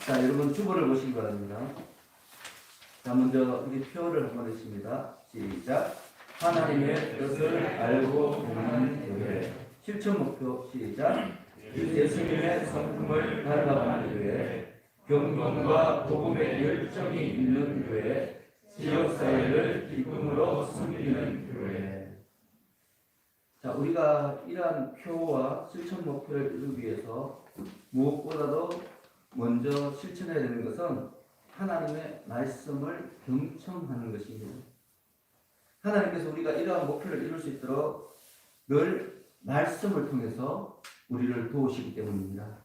자, 여러분 주보를 보시기 바랍니다. 자, 먼저 우리 표를 한번 읽습니다. 시작. 하나님의 뜻을 알고 보는 교회. 실천 목표 시작. 예수님의 성품을 닮아가는 교회. 경건과 복음의 열정이 있는 교회. 지역사회를 기쁨으로 섬기는 교회. 자, 우리가 이러한 표와 실천 목표를 이루기 위해서 무엇보다도 먼저 실천해야 되는 것은 하나님의 말씀을 경청하는 것입니다. 하나님께서 우리가 이러한 목표를 이룰 수 있도록 늘 말씀을 통해서 우리를 도우시기 때문입니다.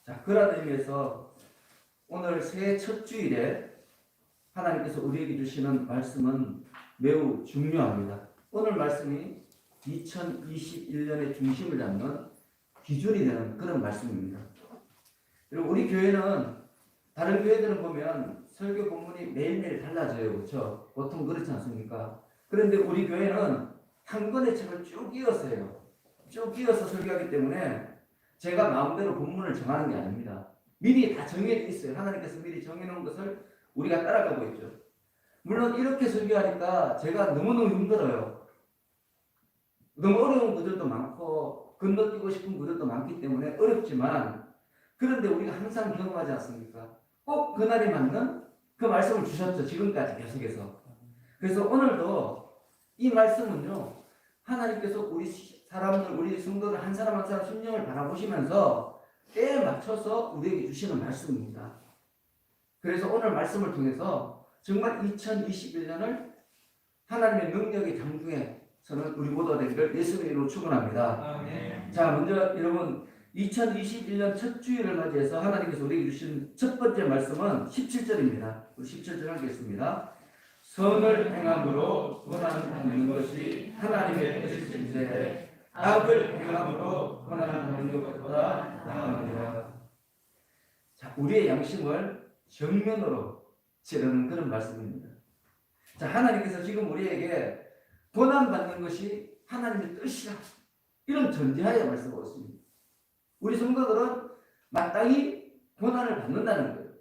자, 그런 의미에서 오늘 새해 첫 주일에 하나님께서 우리에게 주시는 말씀은 매우 중요합니다. 오늘 말씀이 2021년의 중심을 잡는 기준이 되는 그런 말씀입니다. 그리고 우리 교회는 다른 교회들은 보면 설교 본문이 매일매일 달라져요. 그렇죠? 보통 그렇지 않습니까? 그런데 우리 교회는 한 권의 책을 쭉 이어서요. 쭉 이어서 설교하기 때문에 제가 마음대로 본문을 정하는 게 아닙니다. 미리 다 정해져 있어요. 하나님께서 미리 정해놓은 것을 우리가 따라가고 있죠. 물론 이렇게 설교하니까 제가 너무너무 힘들어요. 너무 어려운 구절도 많고 건너뛰고 싶은 구절도 많기 때문에 어렵지만, 그런데 우리가 항상 경험하지 않습니까? 꼭 그날에 맞는 그 말씀을 주셨죠. 지금까지 계속해서. 그래서 오늘도 이 말씀은요, 하나님께서 우리 사람들, 우리 성도들 한 사람 한 사람 심령을 바라보시면서 때에 맞춰서 우리에게 주시는 말씀입니다. 그래서 오늘 말씀을 통해서 정말 2021년을 하나님의 능력의 장중에 저는 우리 모두가 되기를 예수의 이름으로 축원합니다. 아멘. 자, 먼저 여러분 2021년 첫 주일을 맞이해서 하나님께서 우리에게 주신 첫 번째 말씀은 17절입니다. 우리 17절 하겠습니다. 선을 행함으로 고난을 받는 것이 하나님의 뜻이신데 악을 행함으로 고난을 받는 것보다 나으니라. 자, 우리의 양심을 정면으로 찌르는 그런 말씀입니다. 자, 하나님께서 지금 우리에게 고난 받는 것이 하나님의 뜻이라, 이런 전제하에 말씀하고 있습니다. 우리 성도들은 마땅히 고난을 받는다는 거예요.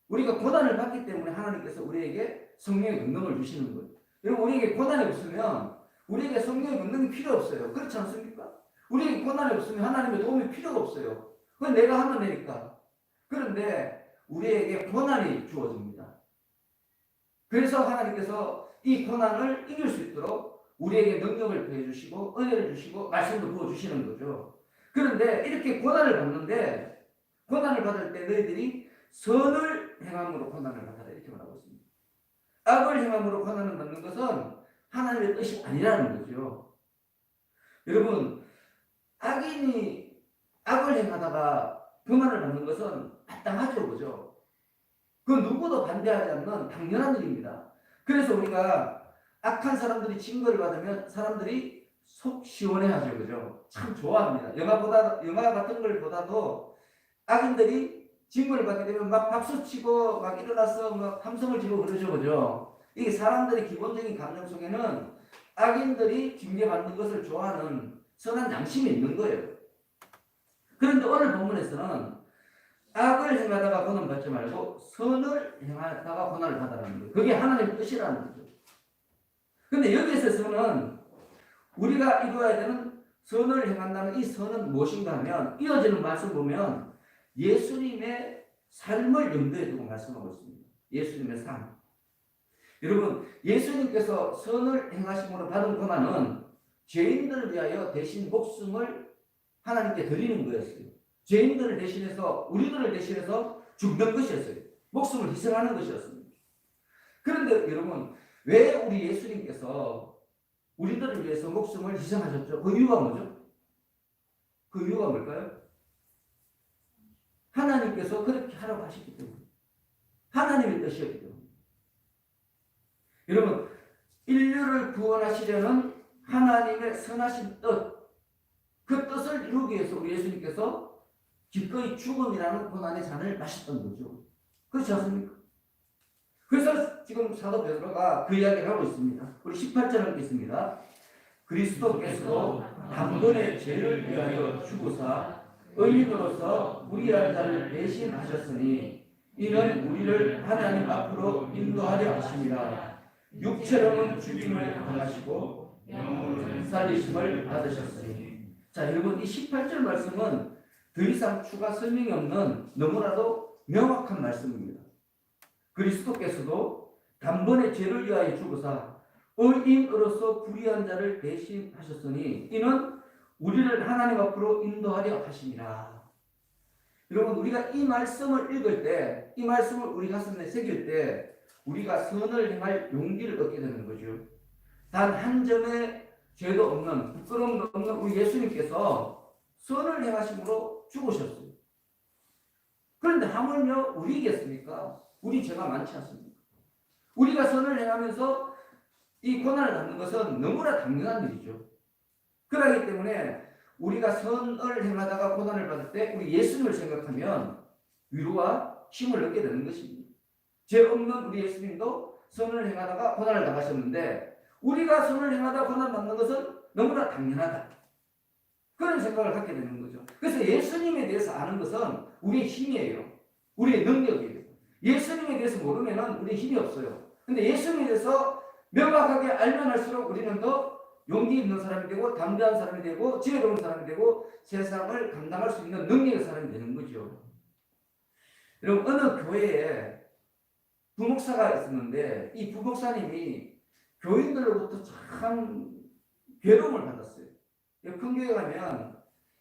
우리가 고난을 받기 때문에 하나님께서 우리에게 성령의 권능을 주시는 거예요. 여러분, 우리에게 고난이 없으면 우리에게 성령의 권능이 필요 없어요. 그렇지 않습니까? 우리에게 고난이 없으면 하나님의 도움이 필요가 없어요. 그건 내가 하면 되니까. 그런데 우리에게 고난이 주어집니다. 그래서 하나님께서 이 고난을 이길 수 있도록 우리에게 능력을 더해 주시고 은혜를 주시고 말씀도 부어 주시는 거죠. 그런데 이렇게 고난을 받는데, 고난을 받을 때 너희들이 선을 행함으로 고난을 받아라, 이렇게 말하고 있습니다. 악을 행함으로 고난을 받는 것은 하나님의 뜻이 아니라는 거죠. 여러분, 악인이 악을 행하다가 고난을 받는 것은 마땅하죠, 그죠? 그 누구도 반대하지 않는 당연한 일입니다. 그래서 우리가 악한 사람들이 징벌을 받으면 사람들이 속 시원해하죠, 그죠? 참 좋아합니다. 영화 같은 걸 보다도 악인들이 징벌을 받게 되면 막 박수치고 막 일어나서 막 함성을 지르고 그러죠, 그죠? 이게 사람들의 기본적인 감정 속에는 악인들이 징계받는 것을 좋아하는 선한 양심이 있는 거예요. 그런데 오늘 본문에서는 악을 행하다가 고난 받지 말고 선을 행하다가 고난을 받아라는 거예요. 그게 하나님의 뜻이라는 거죠. 근데 여기에서 선은, 우리가 이루어야 되는 선을 행한다는 이 선은 무엇인가 하면, 이어지는 말씀 보면 예수님의 삶을 염두에 두고 말씀하고 있습니다. 예수님의 삶. 여러분, 예수님께서 선을 행하심으로 받은 고난은 죄인들을 위하여 대신 목숨을 하나님께 드리는 거였어요. 죄인들을 대신해서, 우리들을 대신해서 죽는 것이었어요. 목숨을 희생하는 것이었습니다. 그런데 여러분, 왜 우리 예수님께서 우리들을 위해서 목숨을 희생하셨죠? 그 이유가 뭐죠? 그 이유가 뭘까요? 하나님께서 그렇게 하라고 하셨기 때문에, 하나님의 뜻이었기 때문에. 여러분, 인류를 구원하시려는 하나님의 선하신 뜻, 그 뜻을 이루기 위해서 우리 예수님께서 기꺼이 죽음이라는 고난의 잔을 마셨던 거죠. 그렇지 않습니까? 그래서 지금 사도 베드로가 그 이야기를 하고 있습니다. 우리 18절을 읽겠습니다. 그리스도께서도 한 번의 죄를 위하여 죽으사 의인으로서 무리한 자를 대신하셨으니 이는 우리를 하나님 앞으로 인도하려 하심이라. 육체로는 죽임을 당하시고 영으로는 살리심을 받으셨으니. 자, 여러분 이 18절 말씀은 더 이상 추가 설명이 없는 너무나도 명확한 말씀입니다. 그리스도께서도 단번에 죄를 위하여 죽으사 의인으로서 불의한 자를 대신하셨으니 이는 우리를 하나님 앞으로 인도하려 하심이라. 여러분 우리가 이 말씀을 읽을 때, 이 말씀을 우리 가슴에 새길 때 우리가 선을 행할 용기를 얻게 되는 거죠. 단 한 점의 죄도 없는, 부끄러움도 없는 우리 예수님께서 선을 행하심으로 죽으셨어요. 그런데 하물며 우리겠습니까? 우리 죄가 많지 않습니까? 우리가 선을 행하면서 이 고난을 받는 것은 너무나 당연한 일이죠. 그렇기 때문에 우리가 선을 행하다가 고난을 받을 때 우리 예수님을 생각하면 위로와 힘을 얻게 되는 것입니다. 죄 없는 우리 예수님도 선을 행하다가 고난을 당하셨는데 우리가 선을 행하다가 고난을 받는 것은 너무나 당연하다. 그런 생각을 갖게 되는 거죠. 그래서 예수님에 대해서 아는 것은 우리의 힘이에요. 우리의 능력이에요. 예수님에 대해서 모르면 우리의 힘이 없어요. 근데 예수님에 대해서 명확하게 알면 할수록 우리는 더 용기 있는 사람이 되고 담대한 사람이 되고 지혜로운 사람이 되고 세상을 감당할 수 있는 능력의 사람이 되는 거죠. 여러분 어느 교회에 부목사가 있었는데 이 부목사님이 교인들로부터 참 괴로움을 받았어요. 큰 교회 가면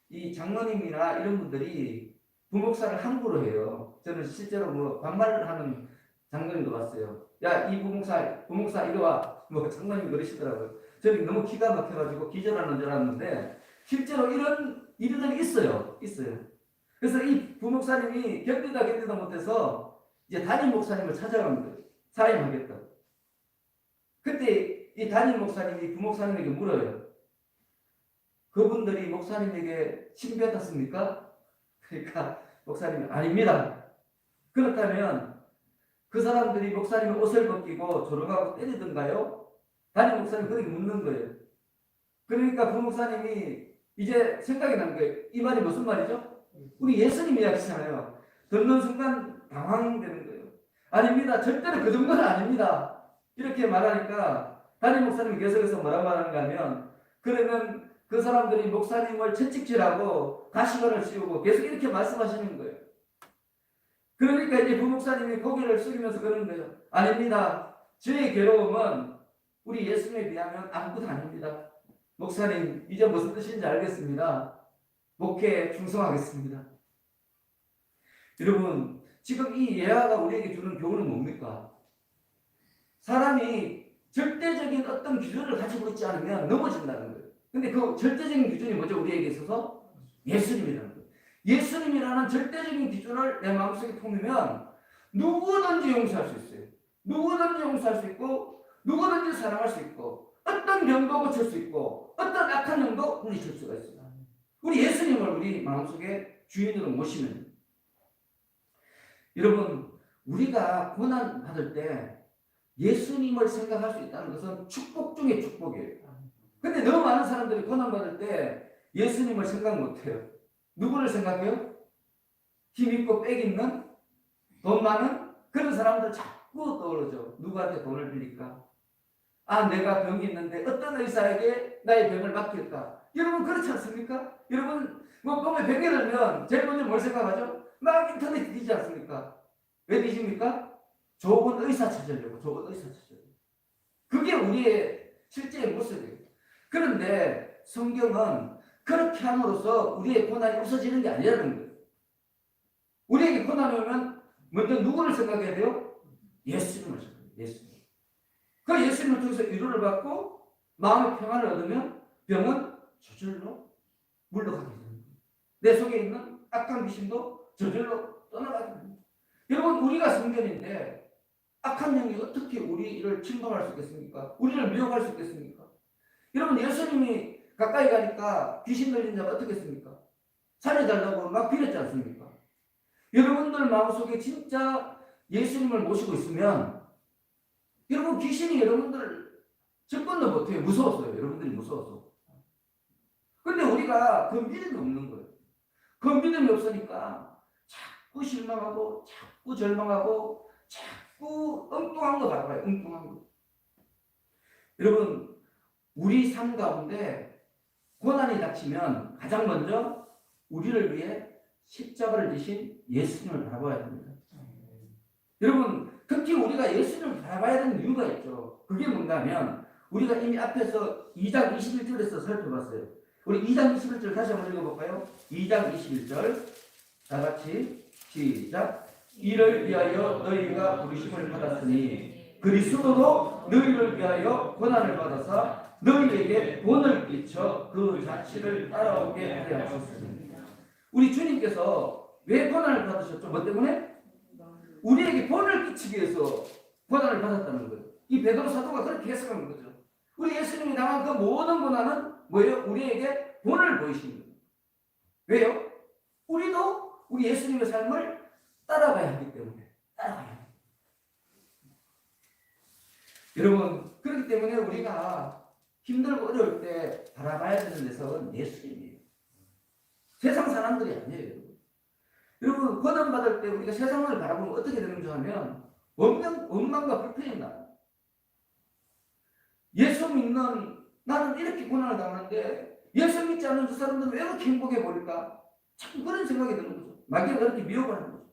이 장로님이나 이런 분들이 부목사를 함부로 해요. 저는 실제로 뭐 반말을 하는 장로님도 봤어요. 야, 이 부목사 이리 와. 뭐 장로님이 그러시더라고요. 저는 너무 기가 막혀가지고 기절하는 줄 알았는데 실제로 이런 일들이 있어요. 그래서 이 부목사님이 견디다 못해서 이제 담임 목사님을 찾아간 거예요. 사임하겠다고. 그때 이 담임 목사님이 부목사님에게 물어요. 그분들이 목사님에게 신뢰받았습니까? 그러니까 목사님이 아닙니다. 그렇다면 그 사람들이 목사님의 옷을 벗기고 조롱하고 때리던가요? 담임 목사님 그렇게 묻는 거예요. 그러니까 부목사님이 이제 생각이 난 거예요. 이 말이 무슨 말이죠? 우리 예수님 이야기잖아요. 듣는 순간 당황되는 거예요. 아닙니다. 절대로 그 정도는 아닙니다. 이렇게 말하니까 담임 목사님이 계속해서 뭐라고 말하는가 하면 그러면 그 사람들이 목사님을 채찍질하고 가시관을 씌우고 계속 이렇게 말씀하시는 거예요. 그러니까 이제 부목사님이 고개를 숙이면서 그러는 거예요. 아닙니다. 저의 괴로움은 우리 예수님에 비하면 아무것도 아닙니다. 목사님 이제 무슨 뜻인지 알겠습니다. 목회에 충성하겠습니다. 여러분 지금 이 예화가 우리에게 주는 교훈은 뭡니까? 사람이 절대적인 어떤 기준을 가지고 있지 않으면 넘어진다는 거예요. 근데 그 절대적인 기준이 뭐죠? 우리에게 있어서 예수님이라는 거예요. 예수님이라는 절대적인 기준을 내 마음속에 품으면 누구든지 용서할 수 있어요. 누구든지 용서할 수 있고 누구든지 사랑할 수 있고 어떤 병도 고칠 수 있고 어떤 악한 영도 물리칠 수가 있어요. 우리 예수님을 우리 마음속에 주인으로 모시면 여러분 우리가 고난 받을 때 예수님을 생각할 수 있다는 것은 축복 중에 축복이에요. 근데 너무 많은 사람들이 고난 받을 때 예수님을 생각 못해요. 누구를 생각해요? 힘 있고 빽 있는 돈 많은 그런 사람들 자꾸 떠오르죠. 누구한테 돈을 빌릴까? 아 내가 병이 있는데 어떤 의사에게 나의 병을 맡길까? 여러분 그렇지 않습니까? 여러분 뭐 꿈에 병이 들면 제일 먼저 뭘 생각하죠? 막 인터넷 뒤지지 않습니까? 왜 뒤집니까? 좋은 의사 찾으려고. 그게 우리의 실제의 모습이에요. 그런데 성경은 그렇게 함으로써 우리의 고난이 없어지는 게 아니라는 거예요. 우리에게 고난이 오면 먼저 누구를 생각해야 돼요? 예수님을 생각해요. 예수님. 그 예수님을 통해서 위로를 받고 마음의 평안을 얻으면 병은 저절로 물러가게 됩니다. 내 속에 있는 악한 귀신도 저절로 떠나가게 됩니다. 여러분 우리가 성전인데 악한 영이 어떻게 우리를 침범할 수 있겠습니까? 우리를 미혹할 수 있겠습니까? 여러분 예수님이 가까이 가니까 귀신 들린 자가 어떻게 했습니까? 살려달라고 막 빌었지 않습니까? 여러분들 마음속에 진짜 예수님을 모시고 있으면 여러분 귀신이 여러분들을 접근도 못해요. 무서웠어요. 여러분들이 무서워서. 근데 우리가 그 믿음이 없는 거예요. 그 믿음이 없으니까 자꾸 실망하고 자꾸 절망하고 자꾸 엉뚱한 거 바라봐요. 엉뚱한 거. 여러분, 우리 삶 가운데 고난이 닥치면 가장 먼저 우리를 위해 십자가를 지신 예수님을 바라봐야 됩니다. 여러분, 특히 우리가 예수님을 바라봐야 되는 이유가 있죠. 그게 뭔가 하면 우리가 이미 앞에서 2장 21절에서 살펴봤어요. 우리 2장 21절 다시 한번 읽어볼까요? 2장 21절 다 같이 시작. 이를 위하여 너희가 부르심을 받았으니 그리스도도 너희를 위하여 고난을 받아서 너희에게 본을 끼쳐 그 자취를 따라오게 하려 하셨으니. 우리 주님께서 왜 고난을 받으셨죠? 뭐 때문에? 우리에게 본을 끼치기 위해서 고난을 받았다는 거예요. 이 베드로 사도가 그렇게 해석한 거죠. 우리 예수님이 당한 그 모든 고난은 뭐예요? 우리에게 본을 보이신 거예요. 왜요? 우리도 우리 예수님의 삶을 따라가야 하기 때문에. 따라가야 해요. 여러분, 그렇기 때문에 우리가 힘들고 어려울 때 바라봐야 되는 녀석은 예수님이에요. 세상 사람들이 아니에요. 여러분, 고난받을 때 우리가 세상을 바라보면 어떻게 되는 줄 아면 원망과 불평이 나요. 예수 믿는 나는 이렇게 고난을 당하는데 예수 믿지 않는 그 사람들은 왜 그렇게 행복해 보일까? 자꾸 그런 생각이 드는 거죠. 마귀가 그렇게 미혹하는 거죠.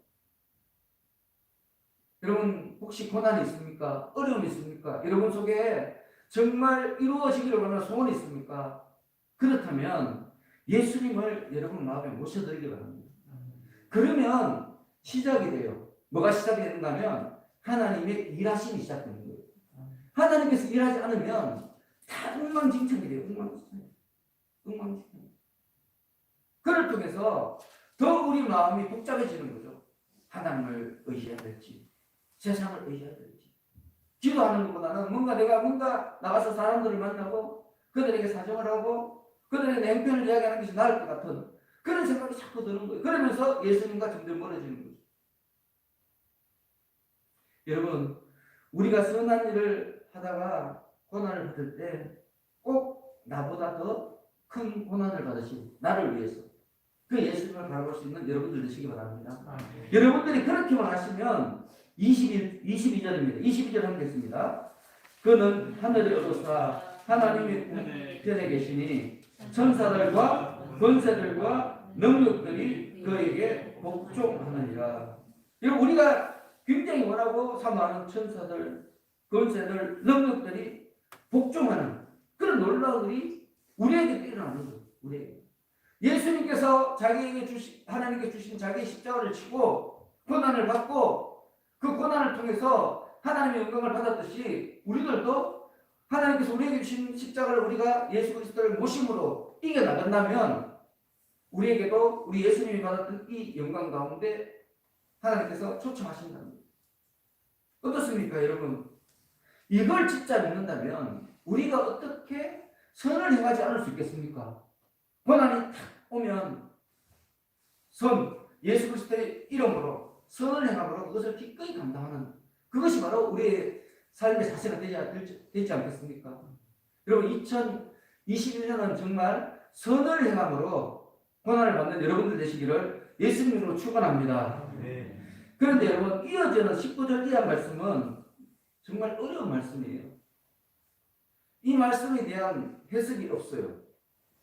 여러분, 혹시 고난이 있습니까? 어려움이 있습니까? 여러분 속에 정말 이루어지기를 원하는 소원이 있습니까? 그렇다면 예수님을 여러분 마음에 모셔드리기 바랍니다. 그러면 시작이 돼요. 뭐가 시작이 되는가 하면 하나님의 일하심이 시작되는 거예요. 하나님께서 일하지 않으면 다 엉망진창이 돼요. 엉망진창. 그를 통해서 더 우리 마음이 복잡해지는 거죠. 하나님을 의지해야 될지 세상을 의지해야 될지. 기도하는 것보다는 뭔가 나가서 사람들을 만나고 그들에게 사정을 하고 그들에게 냉편을 이야기하는 것이 나을 것 같은 그런 생각이 자꾸 드는 거예요. 그러면서 예수님과 점점 멀어지는 거죠. 여러분, 우리가 선한 일을 하다가 고난을 받을 때 꼭 나보다 더 큰 고난을 받으신 나를 위해서 그 예수님을 바라볼 수 있는 여러분들 되시기 바랍니다. 여러분들이 그렇게만 하시면 22절입니다. 22절 하겠습니다. 그는 하늘에 오르사 하나님의 우편에 계시니 천사들과 권세들과 능력들이 그에게 복종하느니라. 여러분, 우리가 굉장히 원하고 사모하는 천사들, 권세들, 능력들이 복종하는 그런 놀라운 일이 우리에게 일어나는 거예요. 우리에게. 예수님께서 하나님께 주신 자기의 십자가를 치고 고난을 받고 그 고난을 통해서 하나님의 영광을 받았듯이 우리들도 하나님께서 우리에게 주신 십자가를 우리가 예수 그리스도를 모심으로 이겨나간다면 우리에게도 우리 예수님이 받았던 이 영광 가운데 하나님께서 초청하신답니다. 어떻습니까, 여러분? 이걸 진짜 믿는다면 우리가 어떻게 선을 행하지 않을 수 있겠습니까? 고난이 탁 오면 예수 그리스도의 이름으로 선을 행함으로 그것을 기꺼이 감당하는 그것이 바로 우리의 삶의 자세가 되지 않겠습니까? 여러분, 2021년은 정말 선을 행함으로 고난을 받는 여러분들 되시기를 예수님으로 축원합니다. 네. 그런데 여러분, 이어지는 19절 이하 말씀은 정말 어려운 말씀이에요. 이 말씀에 대한 해석이 없어요.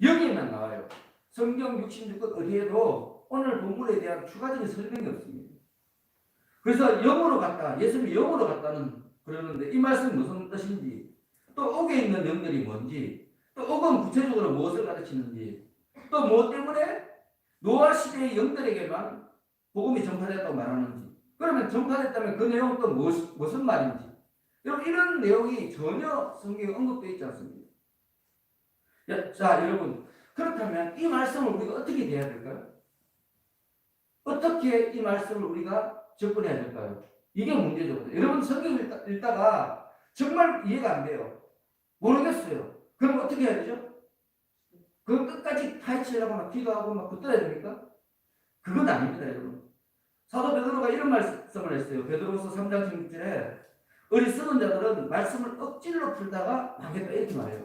여기에만 나와요. 성경 66권 어디에도 오늘 본문에 대한 추가적인 설명이 없습니다. 그래서 영으로 갔다, 예수님이 영으로 갔다는 그러는데 이 말씀이 무슨 뜻인지, 또 옥에 있는 영들이 뭔지, 또 옥은 구체적으로 무엇을 가르치는지, 또 무엇 때문에 노아 시대의 영들에게만 복음이 전파됐다고 말하는지, 그러면 전파됐다면 그 내용은 또 무슨 말인지, 여러분, 이런 내용이 전혀 성경에 언급되어 있지 않습니다. 자, 여러분, 그렇다면 이 말씀을 우리가 어떻게 대해야 될까요? 어떻게 이 말씀을 우리가 접근해야 될까요? 이게 문제죠. 여러분, 성경을 읽다가 정말 이해가 안 돼요. 모르겠어요. 그럼 어떻게 해야 되죠? 그럼 끝까지 파헤치려고 막 기도하고 막 붙들어야 됩니까? 그건 아닙니다, 여러분. 사도 베드로가 이런 말씀을 했어요. 베드로서 3장 16절에 어리석은 자들은 말씀을 억지로 풀다가 망했다 이렇게 말해요.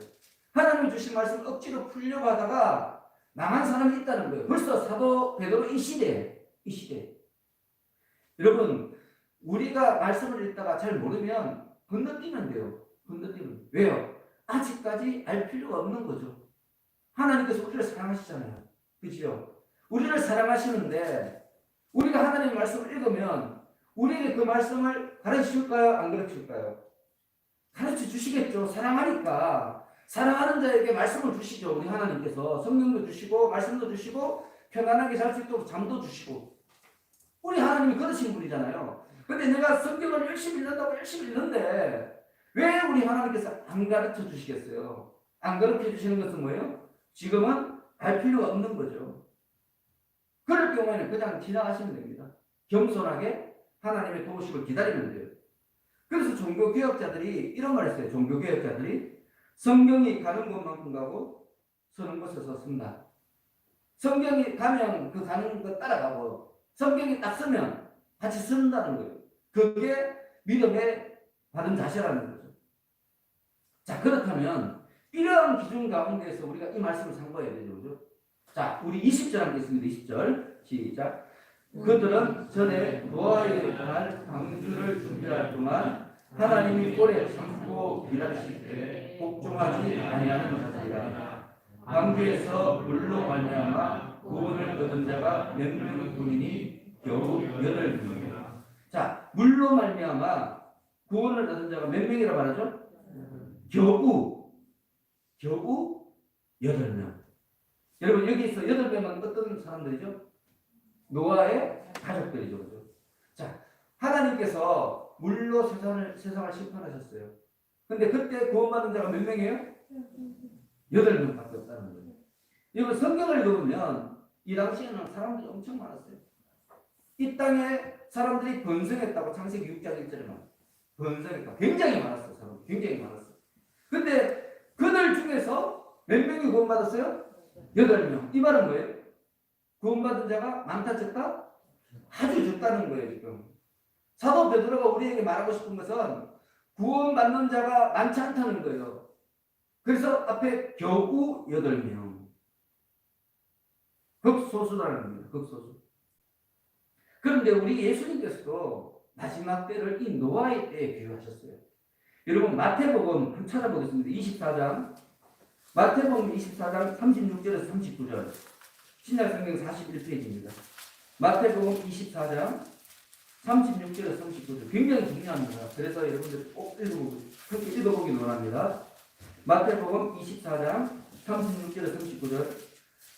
하나님이 주신 말씀을 억지로 풀려고 하다가 망한 사람이 있다는 거예요. 벌써 사도 베드로 이 시대에 여러분, 우리가 말씀을 읽다가 잘 모르면 건너뛰면 돼요. 건너뛰면. 왜요? 아직까지 알 필요가 없는 거죠. 하나님께서 우리를 사랑하시잖아요. 그죠? 우리를 사랑하시는데 우리가 하나님의 말씀을 읽으면 우리에게 그 말씀을 가르쳐 줄까요? 안 가르쳐 줄까요? 가르쳐 주시겠죠. 사랑하니까. 사랑하는 자에게 말씀을 주시죠. 우리 하나님께서 성령도 주시고 말씀도 주시고 편안하게 잘 수 있도록 잠도 주시고. 우리 하나님이 그러신 분이잖아요. 근데 내가 성경을 열심히 읽는다고 열심히 읽는데 왜 우리 하나님께서 안 가르쳐 주시겠어요? 안 가르쳐 주시는 것은 뭐예요? 지금은 알 필요가 없는 거죠. 그럴 경우에는 그냥 지나가시면 됩니다. 겸손하게 하나님의 도우심을 기다리면 돼요. 그래서 종교개혁자들이 이런 말을 했어요. 종교개혁자들이 성경이 가는 곳만큼 가고 서는 곳에서 쓴다. 성경이 가면 그 가는 거 따라가고 성경이 딱 서면 같이 쓴다는 거예요. 그게 믿음의 바른 자세라는 거죠. 자, 그렇다면 이러한 기준 가운데서 우리가 이 말씀을 상고해야 되죠. 그죠? 자, 우리 20절 함께 있습니다. 20절 시작. 그들은 전에 노아에 관한 방주를 준비할 동안 하나님이 오래 참고 기다리실 때 복종하지 아니하는 자들이라. 방주에서 물로 말미암아 구원을 얻은 자가 몇 명뿐이니 겨우 8명이라. 자, 물로 말미암아 구원을 얻은 자가 몇 명이라 말하죠? 겨우 8명. 여러분, 여기서 8명은 어떤 사람들이죠? 노아의 가족들이죠. 그죠? 자, 하나님께서 물로 세상을 심판하셨어요. 근데 그때 구원받은 자가 몇 명이에요? 8명밖에 없다는 거예요. 이거 성경을 읽으면 이 당시에는 사람들이 엄청 많았어요. 이 땅에 사람들이 번성했다고 창세기 6장 1절에 말해요. 번성했다. 굉장히 많았어요. 사람 굉장히 많았어요. 근데 그들 중에서 몇 명이 구원받았어요? 8명. 이 말은 뭐예요? 구원받은 자가 많다 적다? 아주 적다는 거예요. 지금 사도 베드로가 우리에게 말하고 싶은 것은 구원받는 자가 많지 않다는 거예요. 그래서 앞에 겨우 8명. 극소수라는 겁니다. 극소수. 그런데 우리 예수님께서도 마지막 때를 이 노아의 때에 비유하셨어요. 여러분, 마태복음 한번 찾아보겠습니다. 24장. 마태복음 24장 36절에서 39절. 신약성경 41페이지입니다. 마태복음 24장 36절에서 39절. 굉장히 중요합니다. 그래서 여러분들 꼭 읽어보기 원합니다. 마태복음 24장 36절에서 39절.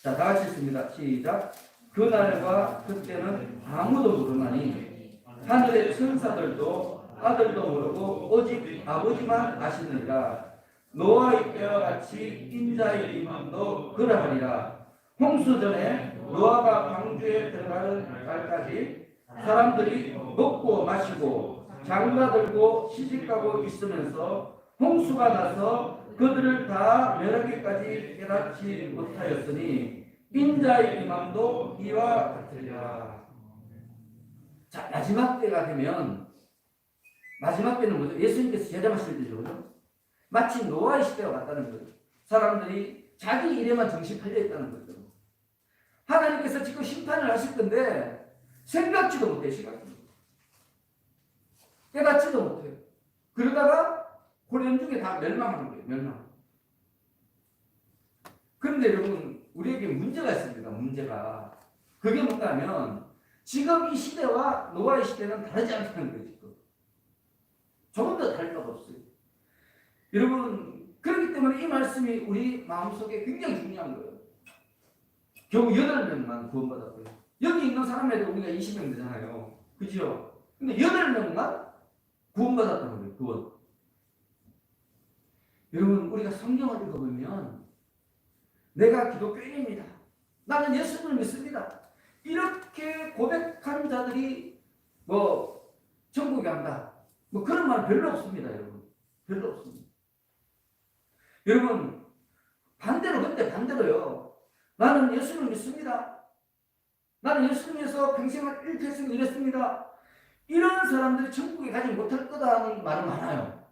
자, 다 같이 읽습니다. 시작. 그날과 그때는 아무도 모르나니 하늘의 천사들도 아들도 모르고 오직 아버지만 아시느니라. 노아의 때와 같이 인자의 임함도 그러하리라. 홍수 전에 노아가 방주에 들어가는 날까지 사람들이 먹고 마시고 장가들고 시집가고 있으면서 홍수가 나서 그들을 다 멸하기까지 깨닫지 못하였으니 인자의 임함도 이와 같으리라. 자, 마지막 때가 되면 마지막 때는 뭐죠? 예수님께서 제자하실 때죠. 그죠? 마치 노아의 시대와 같다는 거죠. 사람들이 자기 일에만 정신 팔려 있다는 거죠. 하나님께서 지금 심판을 하실 건데 생각지도 못해요. 깨닫지도 못해요. 그러다가 고령 중에 다 멸망하는 거예요. 멸망. 그런데 여러분, 우리에게 문제가 있습니다. 문제가. 그게 뭔가 하면 지금 이 시대와 노아의 시대는 다르지 않다는 거예요. 지금. 조금 더 다를 바가 없어요. 여러분, 그렇기 때문에 이 말씀이 우리 마음속에 굉장히 중요한 거예요. 겨우 8명만 구원받았고요. 여기 있는 사람에도 우리가 20명 되잖아요. 그죠? 근데 8명만 구원받았다는 거예요. 구원. 여러분, 우리가 성경을 읽어보면 내가 기독교인입니다. 나는 예수님을 믿습니다. 이렇게 고백한 자들이 뭐 천국에 간다. 뭐 그런 말 별로 없습니다. 여러분. 별로 없습니다. 여러분, 반대로 근데 반대로요. 나는 예수님을 믿습니다. 나는 예수님에서 평생을 일평생 일했습니다. 이런 사람들이 천국에 가지 못할 거다는 말은 많아요.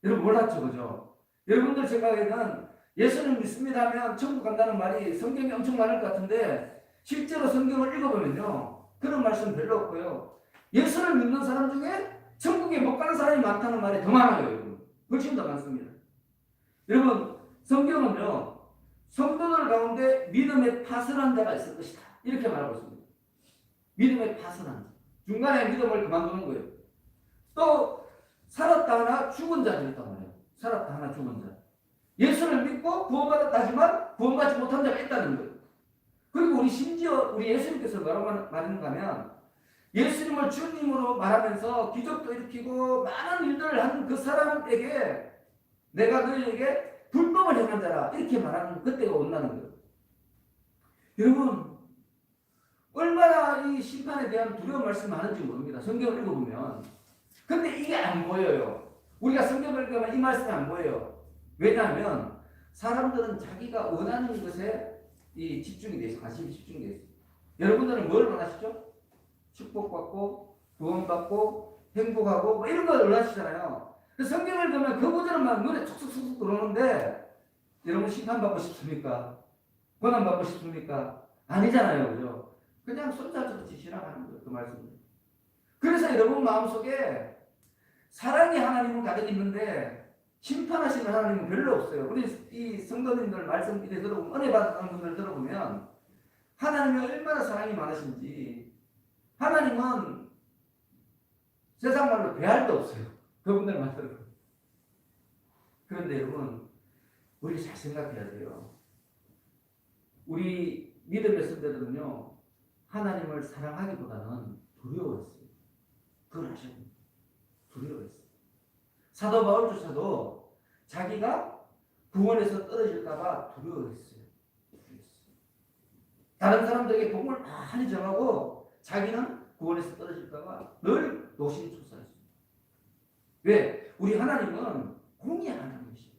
여러분 몰랐죠, 그죠? 여러분들 생각에는 예수님 믿습니다 하면 천국 간다는 말이 성경에 엄청 많을 것 같은데 실제로 성경을 읽어보면요, 그런 말씀 별로 없고요. 예수를 믿는 사람 중에 천국에 못 가는 사람이 많다는 말이 더 많아요. 여러분. 훨씬 더 많습니다. 여러분 성경은요 성도들 가운데 믿음에 파선한 자가 있을 것이다 이렇게 말하고 있습니다. 믿음에 파선한 자. 중간에 믿음을 그만두는 거예요. 또 살았다 하나 죽은 자도 있단 말이에요. 살았다 하나 죽은 자. 예수를 믿고 구원받았다 하지만 구원받지 못한 자가 있다는 거예요. 그리고 우리 심지어 우리 예수님께서 뭐라고 말했는가 하면 예수님을 주님으로 말하면서 기적도 일으키고 많은 일들을 한 그 사람에게 내가 너희에게 불법을 행한 자라 이렇게 말하는 그때가 온다는 거예요. 여러분 얼마나 이 심판에 대한 두려운 말씀이 많은지 모릅니다. 성경을 읽어보면. 근데 이게 안 보여요. 우리가 성경을 읽으면 이 말씀이 안 보여요. 왜냐하면 사람들은 자기가 원하는 것에 이 집중이 돼 있어요. 관심이 집중이 돼 있어요. 여러분들은 뭘 원하시죠? 축복받고 구원받고 행복하고 뭐 이런 걸 원하시잖아요. 성경을 보면 그 구절은 막 눈에 툭툭툭 들어오는데 여러분 심판받고 싶습니까? 고난받고 싶습니까? 아니잖아요. 그죠? 그냥 손자처럼 지나가는 거예요. 그 말씀은. 그래서 여러분 마음속에 사랑의 하나님은 가득 있는데 심판하시는 하나님은 별로 없어요. 우리 이 성도님들 말씀 이래 들어보면 은혜 받는 분들 들어보면 하나님이 얼마나 사랑이 많으신지 하나님은 세상 말로 배알도 없어요. 그분들 만들고. 그런데 여러분 우리 잘 생각해야 돼요. 우리 믿음의 선배들은요 하나님을 사랑하기보다는 두려워했어요. 그걸 아셔야 됩니다. 두려워했어요. 사도 바울조차도 자기가 구원에서 떨어질까봐 두려워했어요. 다른 사람들에게 복음을 많이 전하고 자기는 구원에서 떨어질까봐 늘 노심초사했습니다. 왜? 우리 하나님은 공의 하나님이시고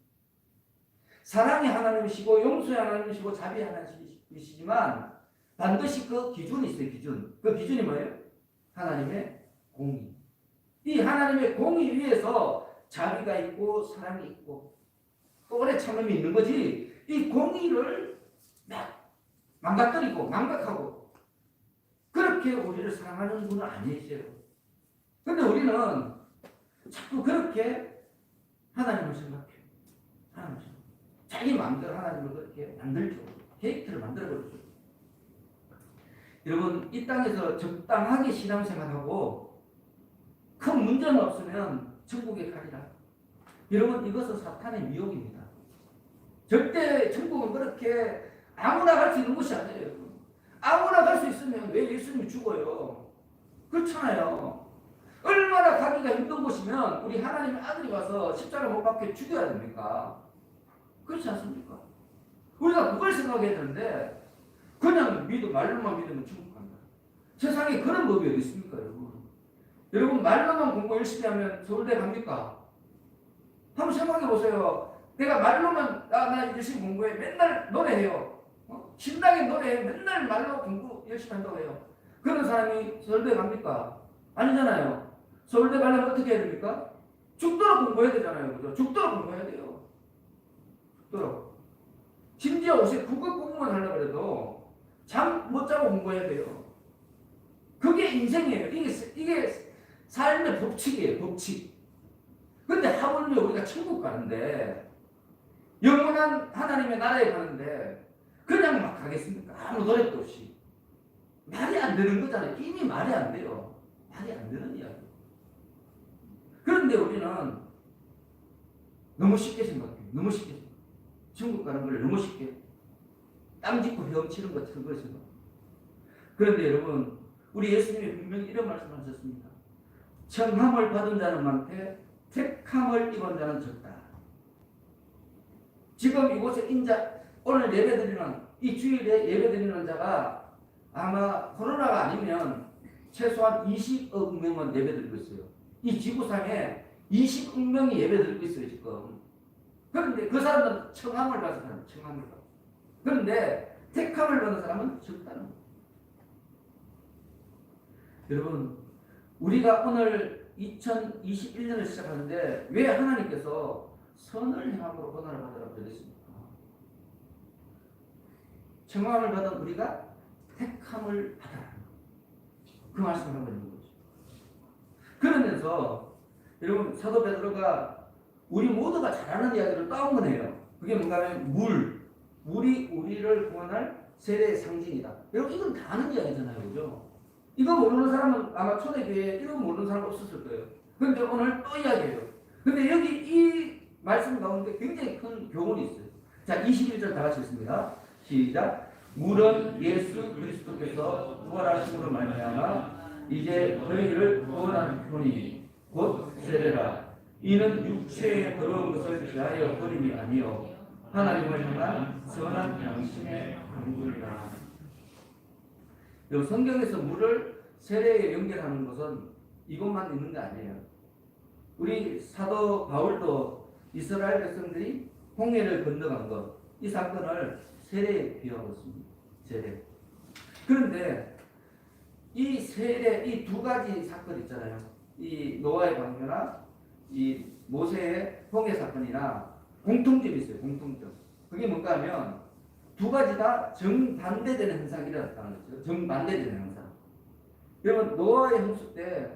사랑의 하나님이시고 용서의 하나님이시고 자비의 하나님이시지만 반드시 그 기준이 있어요. 기준. 그 기준이 뭐예요? 하나님의 공의. 이 하나님의 공의 위에서 자비가 있고 사랑이 있고 또 오래 참음이 있는 거지 이 공의를 막 망가뜨리고 망각하고 그렇게 우리를 사랑하는 분은 아니세요. 근데 우리는 자꾸 그렇게 하나님을 생각해요. 하나님을 생각해요. 자기 마음대로 하나님을 그렇게 만들죠. 캐릭터를 만들어버리죠. 여러분 이 땅에서 적당하게 신앙생활하고 큰 문제는 없으면 천국에 가리라. 여러분 이것은 사탄의 미혹입니다. 절대 천국은 그렇게 아무나 갈 수 있는 곳이 아니에요. 아무나 갈 수 있으면 왜 예수님이 죽어요? 그렇잖아요. 얼마나 가기가 힘든 곳이면 우리 하나님의 아들이 와서 십자가 못 박혀 죽여야 됩니까? 그렇지 않습니까? 우리가 그걸 생각해야 되는데 그냥 말로만 믿으면 천국 간다. 세상에 그런 법이 어디 있습니까, 여러분? 여러분 말로만 공부 열심히 하면 서울대 갑니까? 한번 생각해 보세요. 내가 말로만 나 열심히 공부해 맨날 노래해요. 신나게 노래해 맨날 말로 공부 열심히 한다고 해요. 그런 사람이 서울대 갑니까? 아니잖아요. 서울대 가려면 어떻게 해야 됩니까? 죽도록 공부해야 되잖아요. 그죠? 죽도록 공부해야 돼요. 죽도록. 심지어 요새 국어 공부만 하려고 해도 잠 못 자고 공부해야 돼요. 그게 인생이에요. 이게 삶의 법칙이에요. 법칙. 근데 하물며 우리가 천국 가는데 영원한 하나님의 나라에 가는데 그냥 막 가겠습니까? 아무 노력도 없이. 말이 안 되는 거잖아요. 이미 말이 안 돼요. 말이 안 되는 이야기. 그런데 우리는 너무 쉽게 생각해요. 너무 쉽게 생각해요. 천국 가는 걸 너무 쉽게 땀 짚고 헤엄치는 것처럼 그걸 생각해요. 그런데 여러분 우리 예수님이 분명히 이런 말씀을 하셨습니다. 청함을 받은 자는 많되 택함을 입은 자는 적다. 지금 이곳에 오늘 예배드리는 이 주일에 예배드리는 자가 아마 코로나가 아니면 최소한 20억 명은 예배드리고 있어요. 이 지구상에 20억 명이 예배드리고 있어요 지금. 그런데 그 사람들은 청함을 받은 사람, 청함을 받은. 그런데 택함을 받은 사람은 적다는 거예요. 여러분 우리가 오늘 2021년을 시작하는데 왜 하나님께서 선을 행함으로 고난을 받으라고 그랬습니까? 청함을 받은 우리가 택함을 받아라. 그 말씀을 하고 있는 거죠. 그러면서 여러분 사도 베드로가 우리 모두가 잘 아는 이야기를 따온 거네요. 그게 뭔가 하면 물이 우리를 구원할 세례의 상징이다. 여러분 이건 다 아는 이야기잖아요. 그죠? 이거 모르는 사람은 아마 초대교회에 이거 모르는 사람 없었을 거예요. 그런데 오늘 또 이야기해요. 근데 여기 이 말씀 가운데 굉장히 큰 교훈이 있어요. 자, 21절 다 같이 읽습니다. 시작. 물은 예수 그리스도께서 부활하심으로 말미암아 이제 너희를 구원하는 편이 곧 세례라. 이는 육체의 더러운 것을 피하여 버림이 아니요 하나님을 향한 선한 양심의 강구이라. 이 성경에서 물을 세례에 연결하는 것은 이것만 있는 게 아니에요. 우리 사도 바울도 이스라엘 백성들이 홍해를 건너간 것, 이 사건을 세례에 비유하고 있습니다. 세례. 그런데 이 세례, 이 두 가지 사건 있잖아요. 이 노아의 방주나 이 모세의 홍해 사건이나 공통점이 있어요. 공통점. 그게 뭔가 하면 두 가지 다 정반대되는 현상이라는 거죠. 정반대되는 현상. 여러분 노아의 홍수 때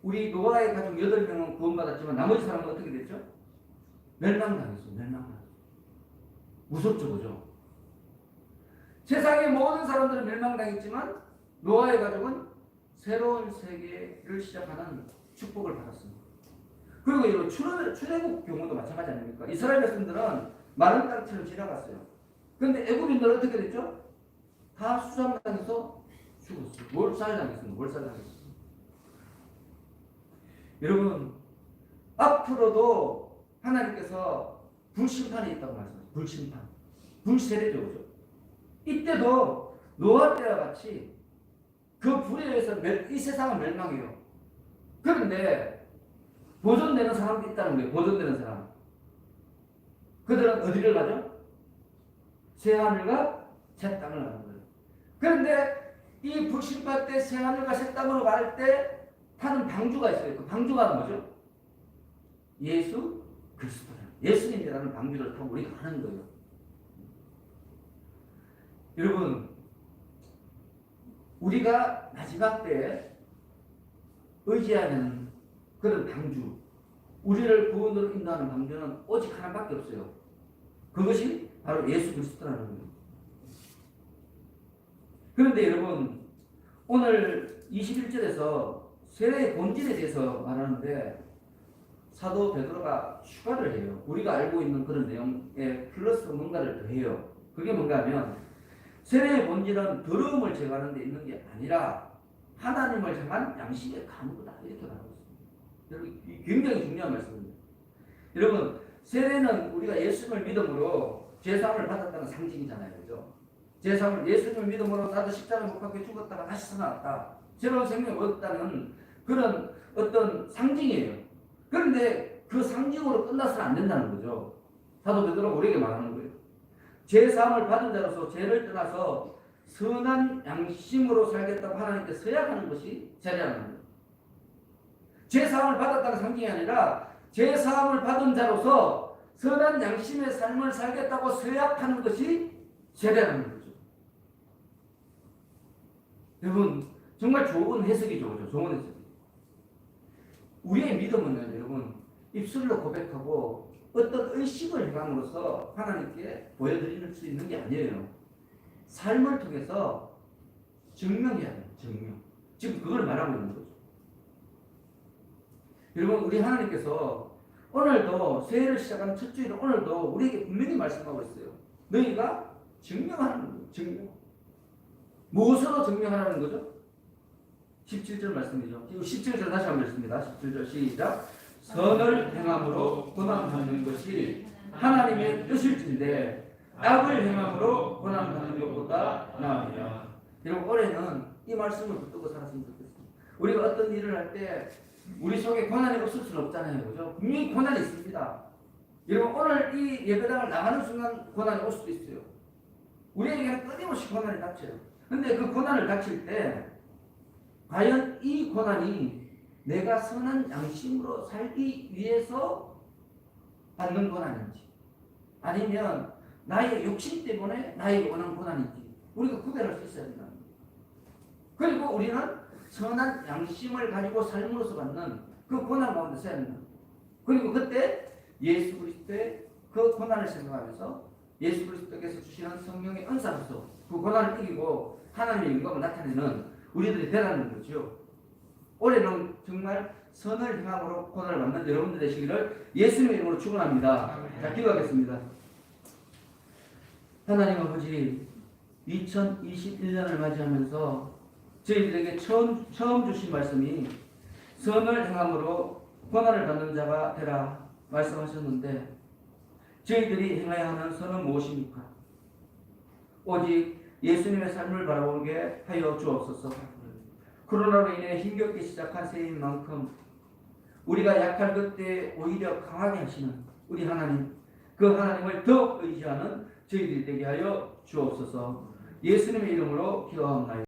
우리 노아의 가족 8명은 구원받았지만 나머지 사람은 어떻게 됐죠? 멸망당했어요. 멸망당했어요. 무섭죠, 그죠? 세상의 모든 사람들은 멸망당했지만 노아의 가족은 새로운 세계를 시작하는 축복을 받았습니다. 그리고 이 출애굽 경우도 마찬가지 아닙니까? 이스라엘 백성들은 마른 땅처럼 지나갔어요. 그런데 애굽인들은 어떻게 됐죠? 다 수장당해서 죽었어요. 몰살당했습니다. 몰살당했어요. 여러분 앞으로도 하나님께서 불심판이 있다고 말씀하셨어요. 불심판. 불세례죠. 그죠? 이때도 노아 때와 같이 그 불에 의해서 이 세상은 멸망해요. 그런데 보존되는 사람도 있다는 거예요. 보존되는 사람. 그들은 어디를 가죠? 새하늘과 새 땅을 가는 거예요. 그런데 이 불심판 때 새하늘과 새 땅으로 갈 때 타는 방주가 있어요. 그 방주가 뭐죠? 예수 그리스도라는 예수님이라는 방주를 타고 우리가 가는 거예요. 여러분 우리가 마지막 때에 의지하는 그런 방주, 우리를 구원으로 인도하는 방주는 오직 하나밖에 없어요. 그것이 바로 예수 그리스도라는 거예요. 그런데 여러분 오늘 21절에서 세례의 본질에 대해서 말하는데 사도 베드로가 추가를 해요. 우리가 알고 있는 그런 내용에 플러스 뭔가를 더해요. 그게 뭔가 하면 세례의 본질은 더러움을 제거하는 데 있는 게 아니라 하나님을 향한 양심의 간구다. 이렇게 말하고 있습니다. 여러분 굉장히 중요한 말씀입니다. 여러분 세례는 우리가 예수님을 믿음으로 죄사함을 받았다는 상징이잖아요. 그죠? 죄사함을 예수님을 믿음으로 나도 십자가에 못 박혀 죽었다가 다시 살아났다. 새로운 생명을 얻었다는 그런 어떤 상징이에요. 그런데 그 상징으로 끝나서는 안 된다는 거죠. 사도 베드로가 우리에게 말하는 거예요. 죄사함을 받은 자로서 죄를 떠나서 선한 양심으로 살겠다고 하나님께 서약하는 것이 세례라는 거예요. 죄사함을 받았다는 상징이 아니라 죄사함을 받은 자로서 선한 양심의 삶을 살겠다고 서약하는 것이 세례라는 거죠. 여러분 정말 좋은 해석이죠. 그죠? 좋은 해석. 우리의 믿음은 여러분 입술로 고백하고 어떤 의식을 해감으로써 하나님께 보여드릴 수 있는 게 아니에요. 삶을 통해서 증명해야 돼요. 증명. 지금 그걸 말하고 있는 거죠. 여러분 우리 하나님께서 오늘도 새해를 시작한 첫 주일 오늘도 우리에게 분명히 말씀하고 있어요. 너희가 증명하는 거예요. 증명. 무엇으로 증명하라는 거죠? 17절 말씀이죠. 17절 다시 한번 읽습니다. 17절 시작. 선을 행함으로 고난받는 것이 하나님의 뜻일진데 악을 행함으로 고난받는 것보다 나으니라. 여러분 올해는 이 말씀을 붙들고 살았으면 좋겠습니다. 우리가 어떤 일을 할 때 우리 속에 고난이 없을 수는 없잖아요. 그죠? 분명히 고난이 있습니다. 여러분 오늘 이 예배당을 나가는 순간 고난이 올 수도 있어요. 우리에게는 끊임없이 고난이 닥쳐요. 근데 그 고난을 닥칠 때 과연 이 고난이 내가 선한 양심으로 살기 위해서 받는 고난인지 아니면 나의 욕심 때문에 나에게 오는 고난인지 우리가 구별할 수 있어야 된다. 그리고 우리는 선한 양심을 가지고 삶으로서 받는 그 고난 가운데 서야 한다. 그리고 그때 예수 그리스도의 그 고난을 생각하면서 예수 그리스도께서 주시는 성령의 은사로서 그 고난을 이기고 하나님의 영광을 나타내는 우리들이 되라는 거죠. 올해는 정말 선을 행함으로 고난을 받는 여러분들 되시기를 예수님의 이름으로 축원합니다. 자, 기도하겠습니다. 하나님 아버지, 2021년을 맞이하면서 저희들에게 처음 주신 말씀이 선을 행함으로 고난을 받는 자가 되라 말씀하셨는데, 저희들이 행해야 하는 선은 무엇입니까? 오직 예수님의 삶을 바라보게 하여 주옵소서. 코로나로 인해 힘겹게 시작한 새해인 만큼 우리가 약할 그때 오히려 강하게 하시는 우리 하나님, 그 하나님을 더욱 의지하는 저희들이 되게 하여 주옵소서. 예수님의 이름으로 기도합니다.